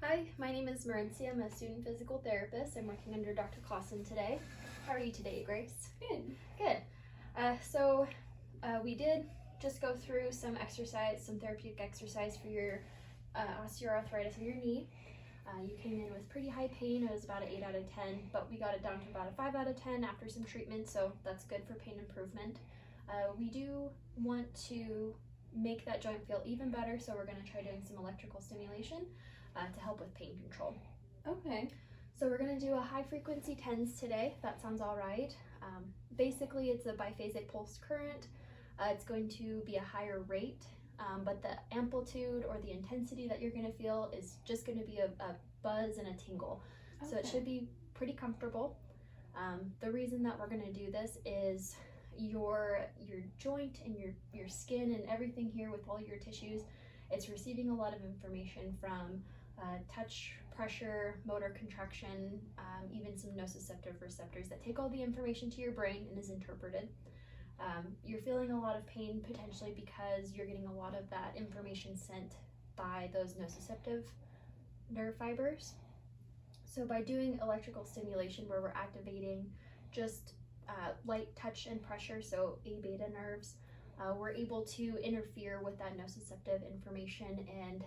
Hi, my name is Marincia. I'm a student physical therapist. I'm working under Dr. Clausen today. How are you today, Grace? Good. Good. So we did just go through some therapeutic exercise for your osteoarthritis in your knee. You came in with pretty high pain. It was about an 8 out of 10, but we got it down to about a 5 out of 10 after some treatment, so that's good for pain improvement. We do want to make that joint feel even better, so we're going to try doing some electrical stimulation to help with pain control. Okay. So we're going to do a high frequency TENS today, if that sounds all right. Basically, it's a biphasic pulse current. It's going to be a higher rate, but the amplitude or the intensity that you're going to feel is just going to be a buzz and a tingle. Okay. So it should be pretty comfortable. The reason that we're going to do this is your joint and your skin and everything here with all your tissues, it's receiving a lot of information from touch, pressure, motor contraction, even some nociceptive receptors that take all the information to your brain and is interpreted. You're feeling a lot of pain potentially because you're getting a lot of that information sent by those nociceptive nerve fibers. So by doing electrical stimulation where we're activating just light touch and pressure, so A beta nerves, we're able to interfere with that nociceptive information, and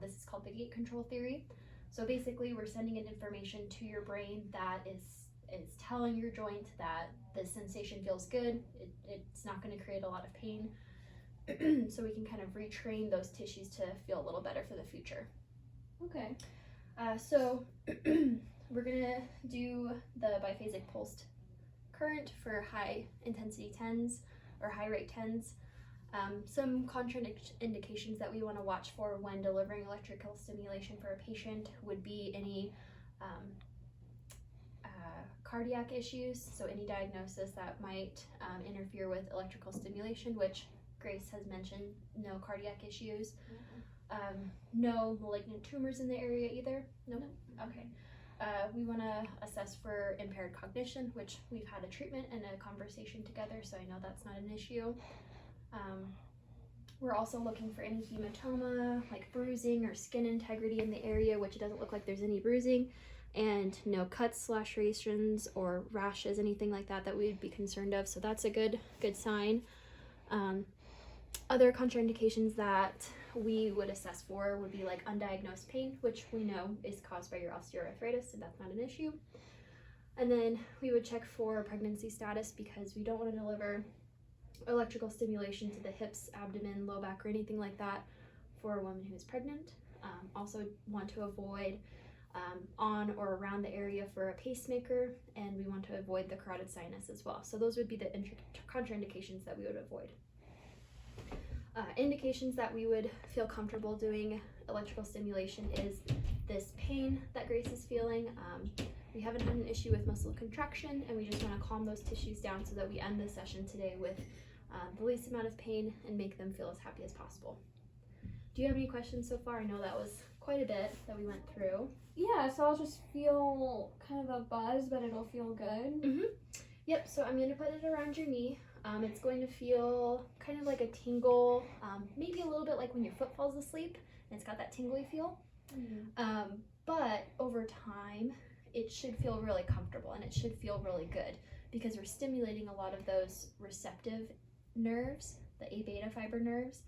this is called the gate control theory. So basically we're sending an information to your brain that is telling your joint that the sensation feels good, it's not going to create a lot of pain, so we can kind of retrain those tissues to feel a little better for the future. Okay. So we're going to do the biphasic pulsed current for high intensity TENS or high rate TENS. Some contraindications that we want to watch for when delivering electrical stimulation for a patient would be any cardiac issues, so any diagnosis that might interfere with electrical stimulation, which Grace has mentioned, no cardiac issues. No malignant tumors in the area either? Nope. No. Okay. We want to assess for impaired cognition, which we've had a treatment and a conversation together, so I know that's not an issue. We're also looking for any hematoma, like bruising or skin integrity in the area, which it doesn't look like there's any bruising, and no cuts, lacerations, or rashes, anything like that we would be concerned of, so that's a good sign. Other contraindications that we would assess for would be like undiagnosed pain, which we know is caused by your osteoarthritis, so that's not an issue. And then we would check for pregnancy status because we don't want to deliver electrical stimulation to the hips, abdomen, low back, or anything like that for a woman who is pregnant. Also want to avoid on or around the area for a pacemaker, and we want to avoid the carotid sinus as well. So those would be the contraindications that we would avoid. Indications that we would feel comfortable doing electrical stimulation is this pain that Grace is feeling. We haven't had an issue with muscle contraction, and we just want to calm those tissues down so that we end the session today with the least amount of pain and make them feel as happy as possible. Do you have any questions so far? I know that was quite a bit that we went through. Yeah, so I'll just feel kind of a buzz, but it'll feel good. Mm-hmm. Yep, so I'm going to put it around your knee. It's going to feel kind of like a tingle, maybe a little bit like when your foot falls asleep, and it's got that tingly feel. Mm-hmm. But over time, it should feel really comfortable, and it should feel really good because we're stimulating a lot of those receptive nerves, the A beta fiber nerves,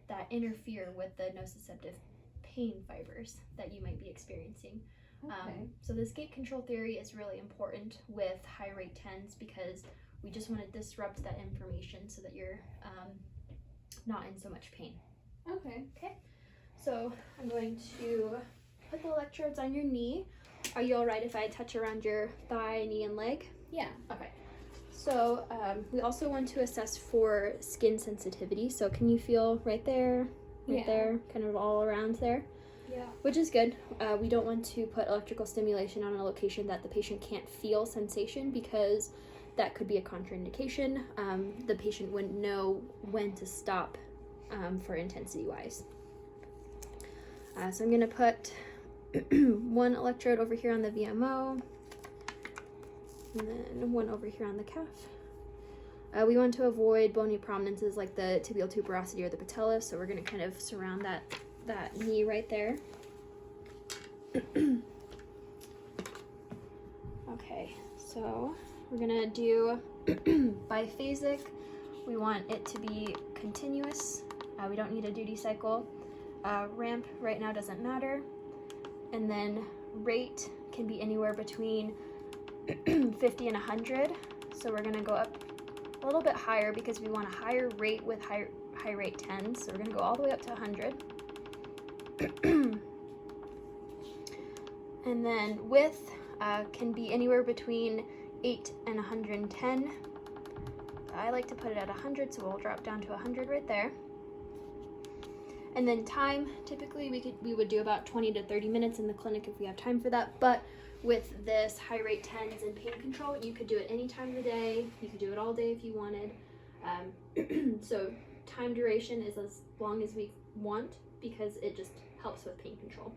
that interfere with the nociceptive pain fibers that you might be experiencing. Okay. So this gate control theory is really important with high rate TENS because we just want to disrupt that information so that you're not in so much pain. Okay. Okay, so I'm going to put the electrodes on your knee. Are you all right if I touch around your thigh, knee, and leg? Yeah. Okay. So we also want to assess for skin sensitivity. So can you feel right there, there, kind of all around there? Yeah. Which is good. We don't want to put electrical stimulation on a location that the patient can't feel sensation because that could be a contraindication. The patient wouldn't know when to stop for intensity-wise. So I'm going to put one electrode over here on the VMO, and then one over here on the calf. We want to avoid bony prominences like the tibial tuberosity or the patella, so we're going to kind of surround that knee right there. Okay, so we're gonna do biphasic. We want it to be continuous. We don't need a duty cycle. Ramp right now doesn't matter. And then rate can be anywhere between 50 and 100. So we're gonna go up a little bit higher because we want a higher rate with high rate 10. So we're gonna go all the way up to 100. And then width can be anywhere between 8 and 110. I like to put it at 100, so we'll drop down to 100 right there. And then time, typically we would do about 20 to 30 minutes in the clinic if we have time for that. But with this high rate 10s and pain control, you could do it any time of the day. You could do it all day if you wanted. So time duration is as long as we want because it just helps with pain control.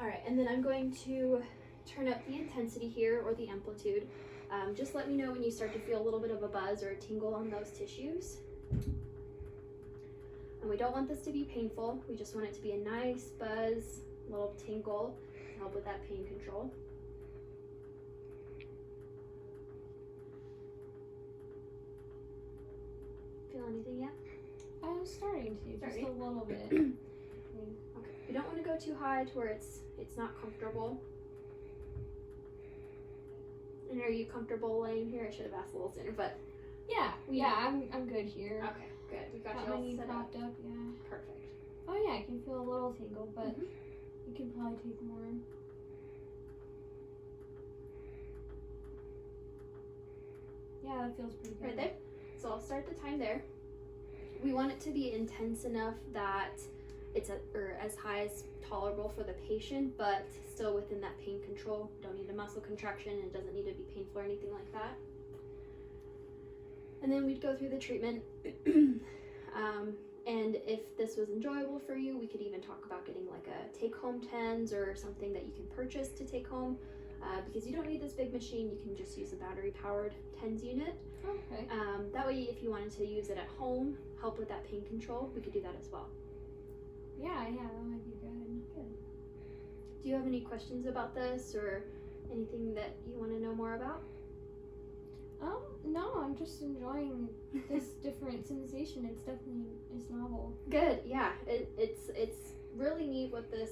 All right, and then I'm going to turn up the intensity here, or the amplitude. Just let me know when you start to feel a little bit of a buzz or a tingle on those tissues. And we don't want this to be painful. We just want it to be a nice buzz, little tingle to help with that pain control. Feel anything yet? I'm starting to, just a little bit. Okay. We don't want to go too high to where it's not comfortable. And are you comfortable laying here? I should have asked a little sooner, but yeah, I'm good here. okay, good. We got Got you my all knee set up. propped up, yeah. Perfect. Oh yeah, I can feel a little tingle, but you can probably take more. Yeah, that feels pretty good. Right there. So I'll start the time there. We want it to be intense enough that it's as high as tolerable for the patient, but still within that pain control. Don't need a muscle contraction, and it doesn't need to be painful or anything like that. And then we'd go through the treatment. And if this was enjoyable for you, we could even talk about getting like a take-home TENS or something that you can purchase to take home. Because you don't need this big machine, you can just use a battery-powered TENS unit. Okay. That way, if you wanted to use it at home, help with that pain control, we could do that as well. Yeah, that might be good. Good. Do you have any questions about this or anything that you want to know more about? No, I'm just enjoying this different sensation. It's novel. Good, yeah. It's really neat what this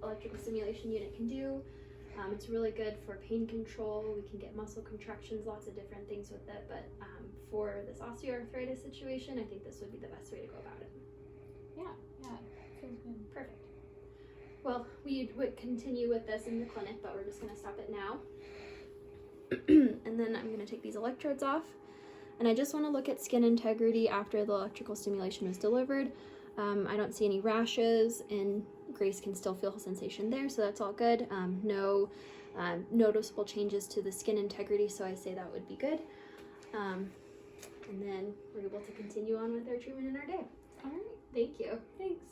electrical stimulation unit can do. It's really good for pain control. We can get muscle contractions, lots of different things with it. But for this osteoarthritis situation, I think this would be the best way to go about it. Yeah, feels good. Perfect. Well, we would continue with this in the clinic, but we're just going to stop it now. And then I'm going to take these electrodes off. And I just want to look at skin integrity after the electrical stimulation was delivered. I don't see any rashes, and Grace can still feel sensation there, so that's all good. No noticeable changes to the skin integrity, so I say that would be good. And then we're able to continue on with our treatment in our day. All right. Thank you. Thanks.